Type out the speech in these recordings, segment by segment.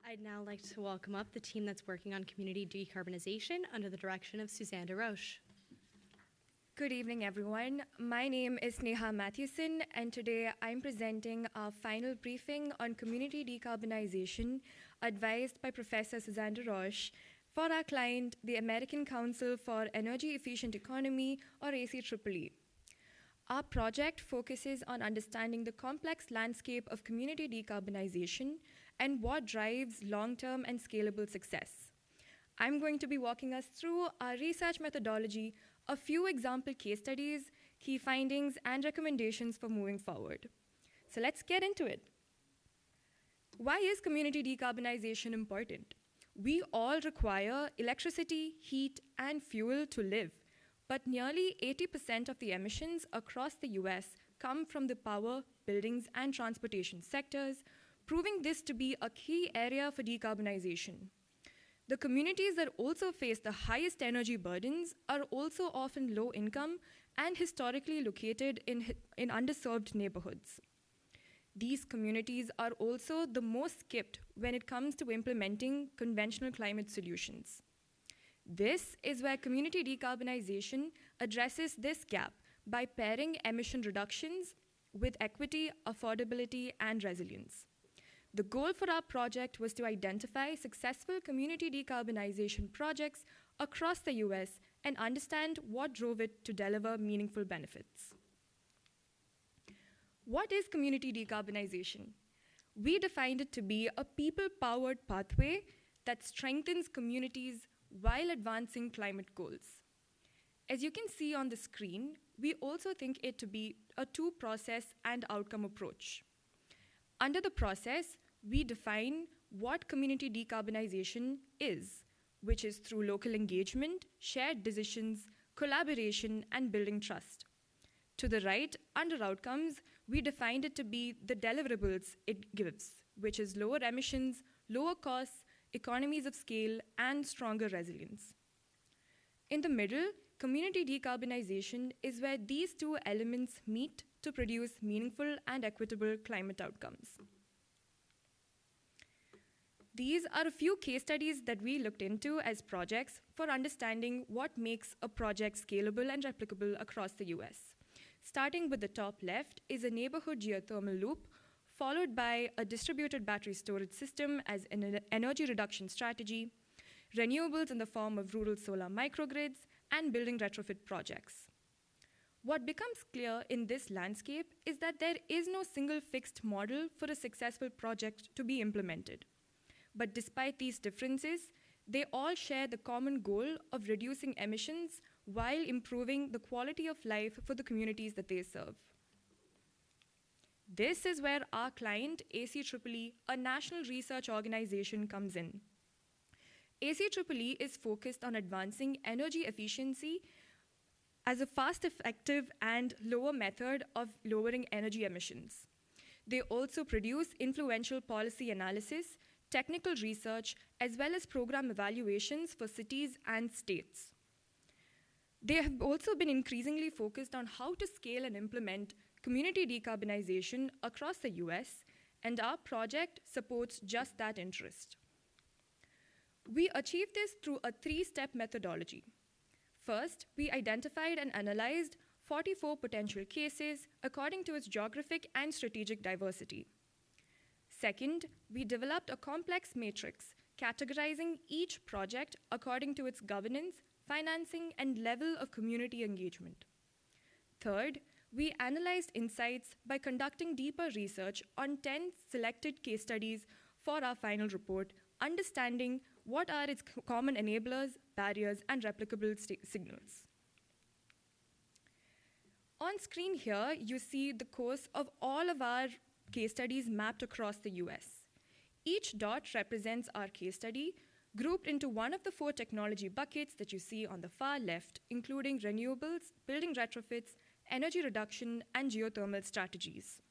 I'd now like to welcome up the team that's working on community decarbonization under the direction of Susanne DesRoches. Good evening, everyone. My name is Neha Matthewson, and today I'm presenting our final briefing on community decarbonization advised by Professor Susanne DesRoches for our client, the American Council for Energy Efficient Economy, or ACEEE. Our project focuses on understanding the complex landscape of community decarbonization and what drives long-term and scalable success. I'm going to be walking us through our research methodology, a few example case studies, key findings, and recommendations for moving forward. So let's get into it. Why is community decarbonization important? We all require electricity, heat, and fuel to live, but nearly 80% of the emissions across the US come from the power, buildings, and transportation sectors, proving this to be a key area for decarbonization. The communities that also face the highest energy burdens are also often low income and historically located in underserved neighborhoods. These communities are also the most skipped when it comes to implementing conventional climate solutions. This is where community decarbonization addresses this gap by pairing emission reductions with equity, affordability, and resilience. The goal for our project was to identify successful community decarbonization projects across the US and understand what drove it to deliver meaningful benefits. What is community decarbonization? We defined it to be a people-powered pathway that strengthens communities while advancing climate goals. As you can see on the screen, we also think it to be a two-process and outcome approach. Under the process, we define what community decarbonization is, which is through local engagement, shared decisions, collaboration, and building trust. To the right, under outcomes, we defined it to be the deliverables it gives, which is lower emissions, lower costs, economies of scale, and stronger resilience. In the middle, community decarbonization is where these two elements meet to produce meaningful and equitable climate outcomes. These are a few case studies that we looked into as projects for understanding what makes a project scalable and replicable across the US. Starting with the top left is a neighborhood geothermal loop, followed by a distributed battery storage system as an energy reduction strategy, renewables in the form of rural solar microgrids, and building retrofit projects. What becomes clear in this landscape is that there is no single fixed model for a successful project to be implemented. But despite these differences, they all share the common goal of reducing emissions while improving the quality of life for the communities that they serve. This is where our client, ACEEE, a national research organization, comes in. ACEEE is focused on advancing energy efficiency as a fast, effective, and lower method of lowering energy emissions. They also produce influential policy analysis, technical research, as well as program evaluations for cities and states. They have also been increasingly focused on how to scale and implement community decarbonization across the US, and our project supports just that interest. We achieved this through a three-step methodology. First, we identified and analyzed 44 potential cases according to its geographic and strategic diversity. Second, we developed a complex matrix categorizing each project according to its governance, financing, and level of community engagement. Third, we analyzed insights by conducting deeper research on 10 selected case studies for our final report, understanding what are its common enablers, barriers, and replicable signals. On screen here, you see the course of all of our case studies mapped across the US. Each dot represents our case study, grouped into one of the 4 technology buckets that you see on the far left, including renewables, building retrofits, energy reduction, and geothermal strategies.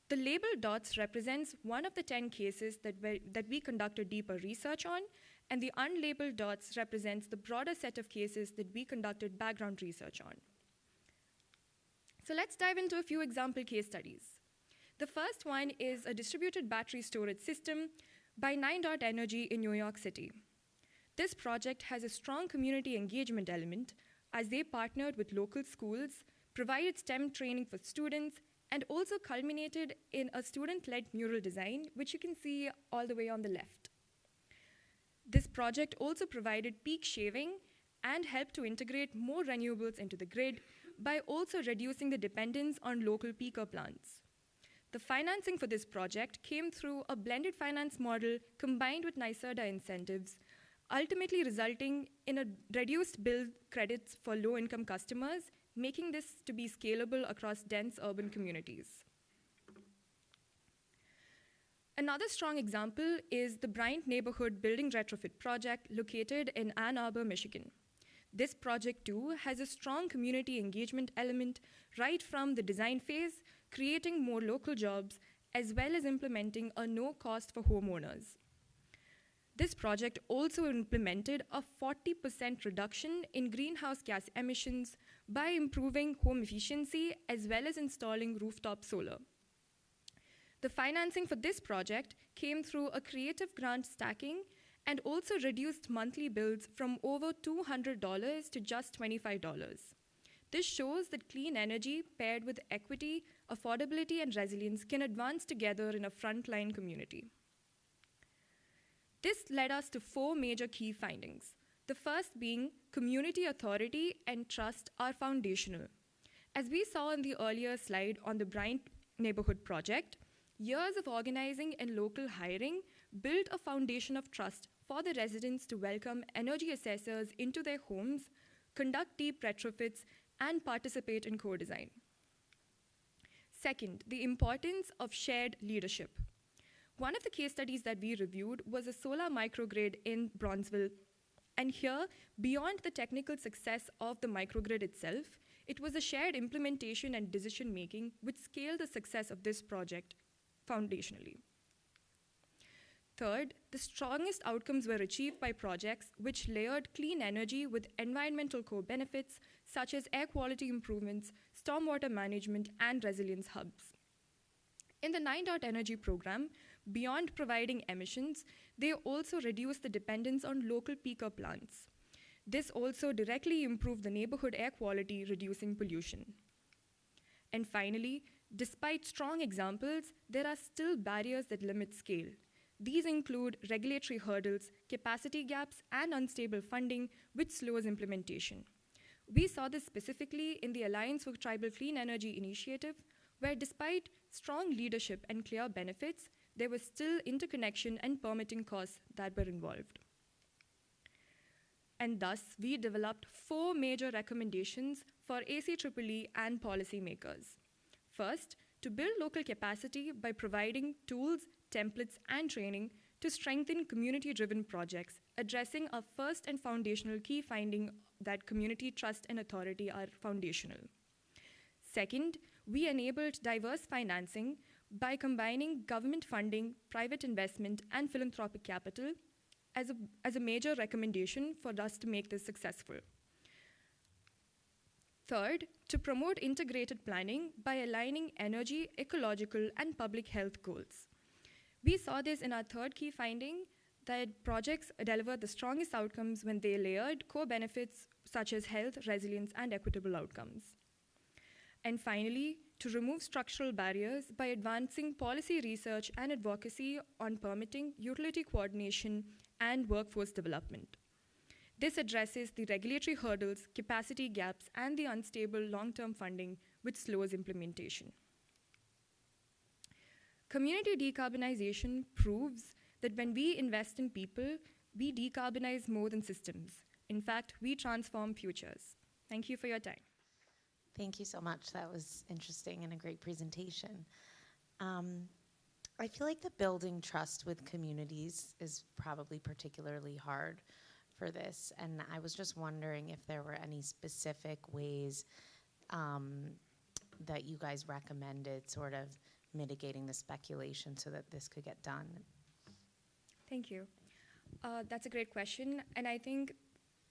The labeled dots represents one of the 10 cases that we conducted deeper research on, and the unlabeled dots represents the broader set of cases that we conducted background research on. So let's dive into a few example case studies. The first one is a distributed battery storage system by 9 Energy in New York City. This project has a strong community engagement element as they partnered with local schools, provided STEM training for students, and also culminated in a student-led mural design, which you can see all the way on the left. This project also provided peak shaving and helped to integrate more renewables into the grid by also reducing the dependence on local peaker plants. The financing for this project came through a blended finance model combined with NYSERDA incentives, ultimately resulting in a reduced bill credits for low-income customers, making this to be scalable across dense urban communities. Another strong example is the Bryant Neighborhood Building Retrofit Project located in Ann Arbor, Michigan. This project too has a strong community engagement element right from the design phase, creating more local jobs, as well as implementing a no cost for homeowners. This project also implemented a 40% reduction in greenhouse gas emissions by improving home efficiency as well as installing rooftop solar. The financing for this project came through a creative grant stacking and also reduced monthly bills from over $200 to just $25. This shows that clean energy paired with equity, affordability, and resilience can advance together in a frontline community. This led us to 4 major key findings. The first being community authority and trust are foundational. As we saw in the earlier slide on the Bryant Neighborhood Project, years of organizing and local hiring built a foundation of trust for the residents to welcome energy assessors into their homes, conduct deep retrofits, and participate in co-design. Second, the importance of shared leadership. One of the case studies that we reviewed was a solar microgrid in Bronzeville. And here, beyond the technical success of the microgrid itself, it was a shared implementation and decision-making which scaled the success of this project foundationally. Third, the strongest outcomes were achieved by projects which layered clean energy with environmental co-benefits such as air quality improvements, stormwater management, and resilience hubs. In the 9 Energy program, beyond providing emissions, they also reduced the dependence on local peaker plants. This also directly improved the neighborhood air quality, reducing pollution. And finally, despite strong examples, there are still barriers that limit scale. These include regulatory hurdles, capacity gaps, and unstable funding, which slows implementation. We saw this specifically in the Alliance for Tribal Clean Energy initiative, where despite strong leadership and clear benefits, there was still interconnection and permitting costs that were involved. And thus, we developed 4 major recommendations for ACEEE and policymakers. First, to build local capacity by providing tools, templates, and training to strengthen community-driven projects, addressing our first and foundational key finding that community trust and authority are foundational. Second, we enabled diverse financing by combining government funding, private investment, and philanthropic capital as a major recommendation for us to make this successful. Third, to promote integrated planning by aligning energy, ecological, and public health goals. We saw this in our third key finding, that projects deliver the strongest outcomes when they layered core benefits such as health, resilience, and equitable outcomes. And finally, to remove structural barriers by advancing policy research and advocacy on permitting, utility coordination, and workforce development. This addresses the regulatory hurdles, capacity gaps, and the unstable long-term funding which slows implementation. Community decarbonization proves that when we invest in people, we decarbonize more than systems. In fact, we transform futures. Thank you for your time. Thank you so much. That was interesting and a great presentation. I feel like the building trust with communities is probably particularly hard for this, and I was just wondering if there were any specific ways that you guys recommended sort of mitigating the speculation so that this could get done. Thank you. That's a great question, and I think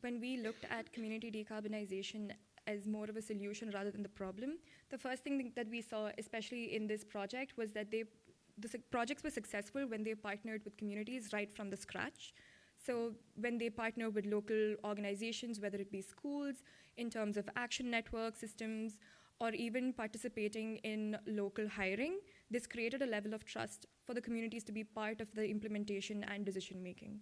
when we looked at community decarbonization as more of a solution rather than the problem, the first thing that we saw, especially in this project, was that projects were successful when they partnered with communities right from the scratch. So when they partner with local organizations, whether it be schools, in terms of action network systems, or even participating in local hiring, this created a level of trust for the communities to be part of the implementation and decision making.